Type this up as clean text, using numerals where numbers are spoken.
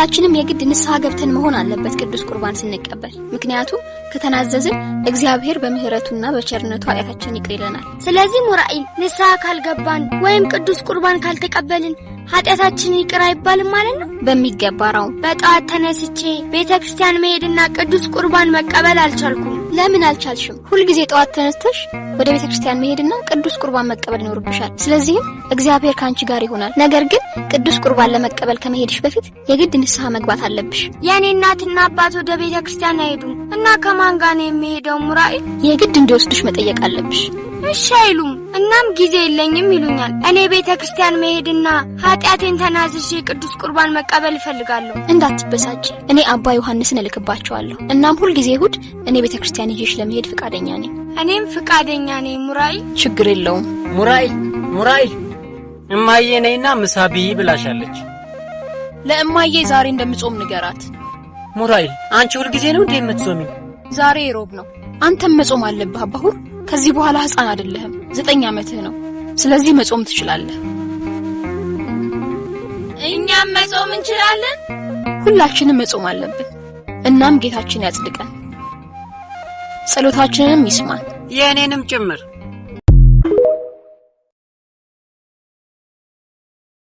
ሁላችንም የግድ ንስሐ ገብተን መሆን አለበት ቅዱስ ቁርባን ስንቀበል። ምክንያቱም ከተናዘዝን እግዚአብሔር በምህረቱና በቸርነቱ ኃጢአታችንን ይቅር ይለናል። ስለዚህ ሙራኤል ንስሐ ካልገባን ወይም ቅዱስ ቁርባን ካልተቀበልን ኃጢአታችንን ይቅር አይባልም ማለት ነው? በሚገባው በጣት ተነስቼ ቤተክርስቲያን መሄድና ቅዱስ ቁርባን መቀበል አልቻልኩም። ለምን አልቻልሽም? ሁሉ ጊዜ ጧት ተነስተሽ ወደ ቤተክርስቲያን መሄድና ቅዱስ ቁርባን መቀበል ይኖርብሻል። ስለዚህ እግዚአብሔር ካንቺ ጋር ይሆናል። ነገር ግን ቅዱስ ቁርባን ለመቀበል ከመሄድሽ በፊት የግድ ንስሐ መግባት አለብሽ። የኔ እናትና አባት ወደ ቤተክርስቲያን አይሄዱም እና ከማን ጋር ነው የሚሄደው ሙራኤል? የግድ እንዲወስዱሽ መጠየቅ አለብሽ። እሺ አይሉም። እናም ጊዜ የለኝም ይሉኛል። እኔ ቤተክርስቲያን መሄድና ኃጢአቴን ተናዝዤ ቅዱስ ቁርባን መቀበል እፈልጋለሁ። እንዳትበሳጪ፣ እኔ አባ ዮሐንስን እልክባቸዋለሁ። እናም ሁሉ ጊዜ እሁድ እኔ ቤተክርስቲያን ይዤሽ ለመሄድ ፍቃደኛ ነኝ። እኔም ፍቃደኛ ነኝ ሙራኤል። ችግር የለውም። ሙራኤል እማዬ ነይና ምሳ ብይ ብላሻለች። ለእማዬ ዛሬ እንደምጾም ንገራት። ሙራኤል አንቺ ሁሉ ጊዜ ነው እንዴ የምትጾሚው? ዛሬ ሮብ ነው። አንተም መጾም አለብህ አባሁር። ከዚህ በኋላ ህፃን አይደለህም፣ 9 ዓመትህ ነው። ስለዚህ መጾም ትችላለህ። እኛም መጾም እንችላለን። ሁላችንም መጾም አለብን። እናም ጌታችን ያጽድቀን፣ ጸሎታችንንም ይስማን፣ የኔንም ጭምር።